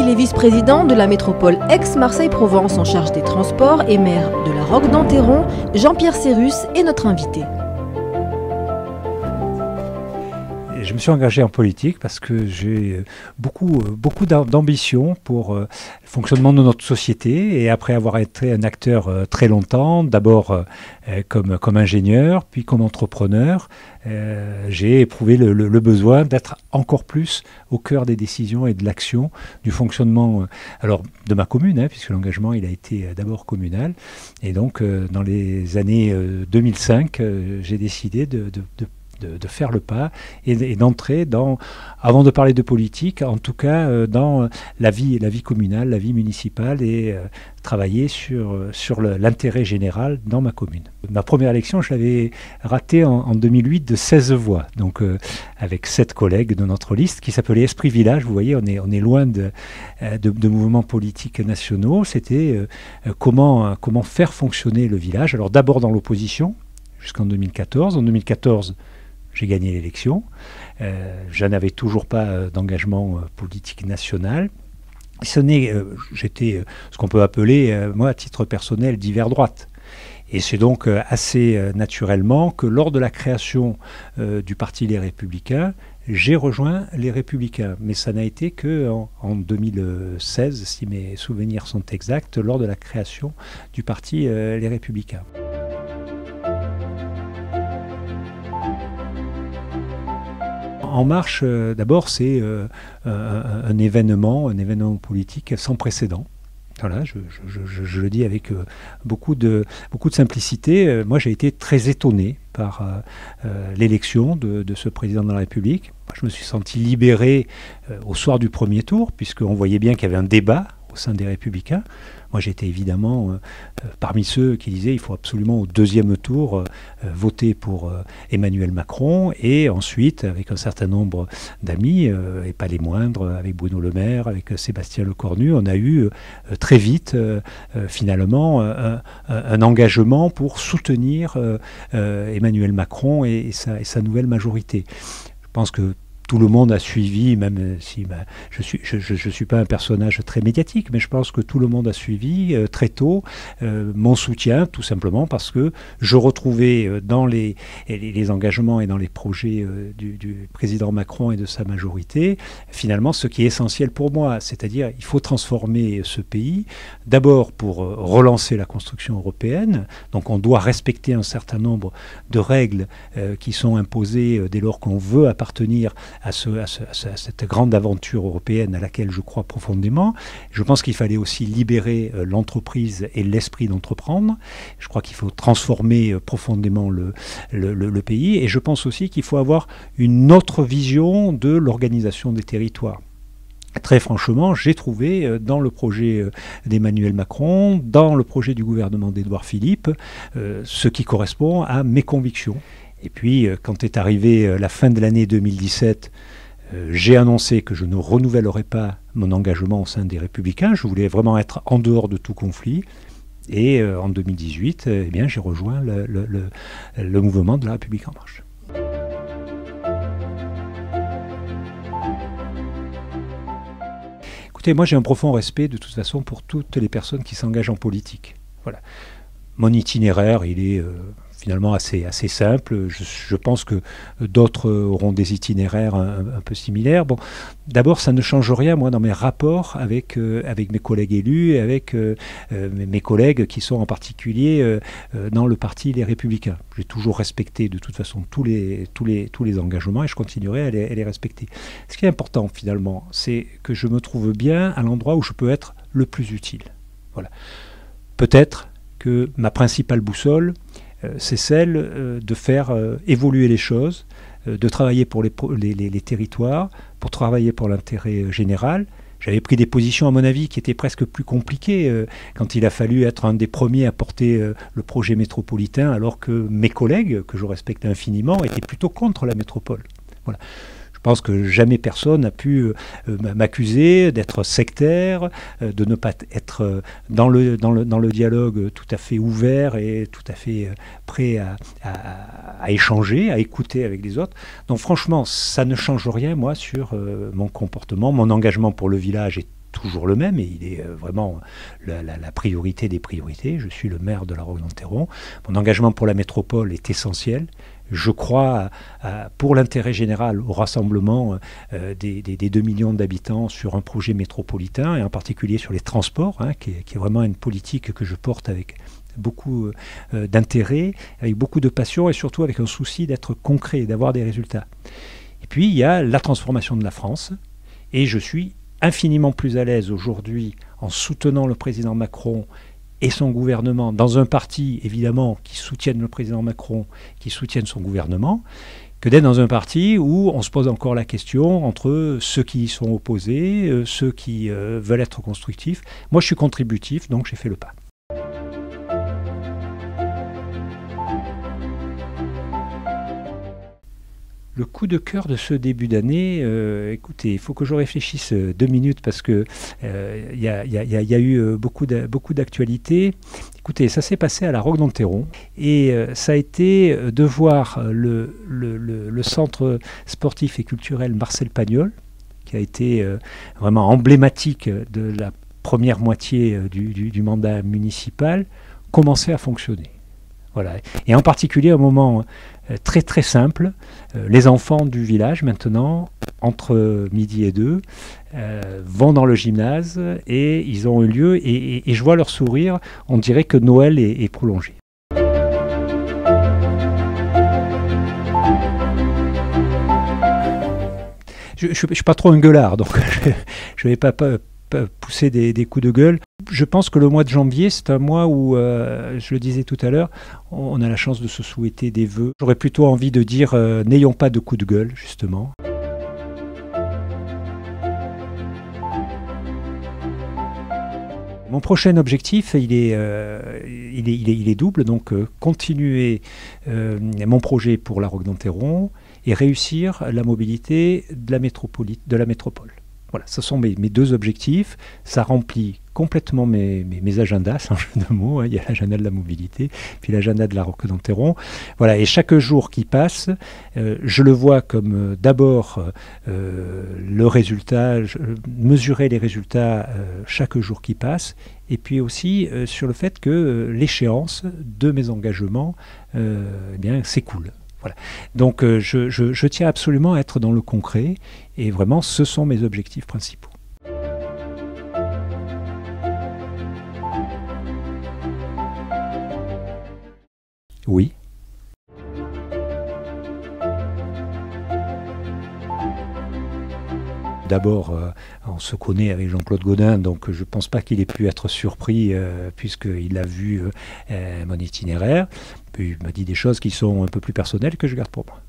Il est vice-président de la métropole Aix-Marseille-Provence en charge des transports et maire de la Roque d'Enterron. Jean-Pierre Cérus est notre invité. Je me suis engagé en politique parce que j'ai beaucoup d'ambition pour le fonctionnement de notre société, et après avoir été un acteur très longtemps, d'abord comme ingénieur, puis comme entrepreneur, j'ai éprouvé le besoin d'être encore plus au cœur des décisions et de l'action, du fonctionnement de ma commune, puisque l'engagement il a été d'abord communal. Et donc dans les années 2005, j'ai décidé de faire le pas et d'entrer dans, avant de parler de politique, en tout cas dans la vie communale, la vie municipale, et travailler sur l'intérêt général dans ma commune. Ma première élection, je l'avais ratée en 2008 de 16 voix, donc avec 7 collègues de notre liste qui s'appelait Esprit Village. Vous voyez, on est loin de mouvements politiques nationaux. C'était comment faire fonctionner le village. Alors d'abord dans l'opposition, jusqu'en 2014. En 2014, j'ai gagné l'élection. Je n'avais toujours pas d'engagement politique national. J'étais ce qu'on peut appeler, moi, à titre personnel, d'hiver droite. Et c'est donc assez naturellement que lors de la création du parti Les Républicains, j'ai rejoint les Républicains. Mais ça n'a été qu'en 2016, si mes souvenirs sont exacts, lors de la création du parti Les Républicains. En Marche, d'abord, c'est un événement politique sans précédent. Voilà, je le dis avec beaucoup de simplicité. Moi, j'ai été très étonné par l'élection de ce président de la République. Je me suis senti libéré au soir du premier tour, puisqu'on voyait bien qu'il y avait un débat au sein des Républicains. Moi, j'étais évidemment parmi ceux qui disaient qu'il faut absolument au deuxième tour voter pour Emmanuel Macron, et ensuite, avec un certain nombre d'amis, et pas les moindres, avec Bruno Le Maire, avec Sébastien Lecornu, on a eu très vite, finalement, un engagement pour soutenir Emmanuel Macron et sa nouvelle majorité. Je pense que tout le monde a suivi, même si je suis pas un personnage très médiatique, mais je pense que tout le monde a suivi très tôt mon soutien, tout simplement parce que je retrouvais dans les engagements et dans les projets du président Macron et de sa majorité, finalement, ce qui est essentiel pour moi, c'est-à-dire il faut transformer ce pays, d'abord pour relancer la construction européenne. Donc on doit respecter un certain nombre de règles qui sont imposées dès lors qu'on veut appartenir à cette grande aventure européenne à laquelle je crois profondément. Je pense qu'il fallait aussi libérer l'entreprise et l'esprit d'entreprendre. Je crois qu'il faut transformer profondément le pays, et je pense aussi qu'il faut avoir une autre vision de l'organisation des territoires. Très franchement, j'ai trouvé dans le projet d'Emmanuel Macron, dans le projet du gouvernement d'Édouard Philippe, ce qui correspond à mes convictions. Et puis, quand est arrivée la fin de l'année 2017, j'ai annoncé que je ne renouvellerai pas mon engagement au sein des Républicains. Je voulais vraiment être en dehors de tout conflit. Et en 2018, eh bien, j'ai rejoint le mouvement de la République en marche. Écoutez, moi j'ai un profond respect de toute façon pour toutes les personnes qui s'engagent en politique. Voilà. Mon itinéraire, il est finalement assez simple. Je pense que d'autres auront des itinéraires un peu similaires. Bon, d'abord, ça ne change rien, moi, dans mes rapports avec mes collègues élus et avec mes collègues qui sont en particulier dans le parti Les Républicains. J'ai toujours respecté de toute façon tous les engagements, et je continuerai à les respecter. Ce qui est important, finalement, c'est que je me trouve bien à l'endroit où je peux être le plus utile. Voilà. Peut-être que ma principale boussole, c'est celle de faire évoluer les choses, de travailler pour les territoires, pour travailler pour l'intérêt général. J'avais pris des positions, à mon avis, qui étaient presque plus compliquées quand il a fallu être un des premiers à porter le projet métropolitain, alors que mes collègues, que je respecte infiniment, étaient plutôt contre la métropole. Voilà. Je pense que jamais personne n'a pu m'accuser d'être sectaire, de ne pas être dans le dialogue tout à fait ouvert et tout à fait prêt à échanger, à écouter avec les autres. Donc franchement, ça ne change rien, moi, sur mon comportement. Mon engagement pour le village est toujours le même et il est vraiment la priorité des priorités. Je suis le maire de la Roque-d'Enterron. Mon engagement pour la métropole est essentiel. Je crois pour l'intérêt général au rassemblement des 2 millions d'habitants sur un projet métropolitain et en particulier sur les transports, qui est vraiment une politique que je porte avec beaucoup d'intérêt, avec beaucoup de passion et surtout avec un souci d'être concret, d'avoir des résultats. Et puis il y a la transformation de la France et je suis infiniment plus à l'aise aujourd'hui en soutenant le président Macron et son gouvernement dans un parti, évidemment, qui soutienne le président Macron, qui soutienne son gouvernement, que d'être dans un parti où on se pose encore la question entre ceux qui y sont opposés, ceux qui veulent être constructifs. Moi, je suis contributif, donc j'ai fait le pas. Le coup de cœur de ce début d'année, écoutez, il faut que je réfléchisse 2 minutes parce que y a eu beaucoup d'actualités. Écoutez, ça s'est passé à la Roque-d'Enterron et ça a été de voir le centre sportif et culturel Marcel Pagnol, qui a été vraiment emblématique de la première moitié du mandat municipal, commencer à fonctionner. Voilà. Et en particulier un moment très très simple, les enfants du village maintenant, entre midi et 2, vont dans le gymnase et ils ont eu lieu et je vois leur sourire, on dirait que Noël est prolongé. Je ne suis pas trop un gueulard, donc je ne vais pas pousser des coups de gueule. Je pense que le mois de janvier, c'est un mois où, je le disais tout à l'heure, on a la chance de se souhaiter des vœux. J'aurais plutôt envie de dire n'ayons pas de coups de gueule, justement. Mon prochain objectif, il est double, donc continuer mon projet pour la Roque-d'Enterron et réussir la mobilité de la métropole. Voilà, ce sont mes 2 objectifs. Ça remplit complètement mes agendas, sans jeu de mots. Il y a l'agenda de la mobilité, puis l'agenda de la Roque-d'Enterron. Voilà, et chaque jour qui passe, je le vois comme d'abord le résultat, mesurer les résultats chaque jour qui passe, et puis aussi sur le fait que l'échéance de mes engagements s'écoule. Voilà. Donc je tiens absolument à être dans le concret et vraiment ce sont mes objectifs principaux. Oui. D'abord, on se connaît avec Jean-Claude Gaudin, donc je ne pense pas qu'il ait pu être surpris puisqu'il a vu mon itinéraire. Puis il m'a dit des choses qui sont un peu plus personnelles que je garde pour moi.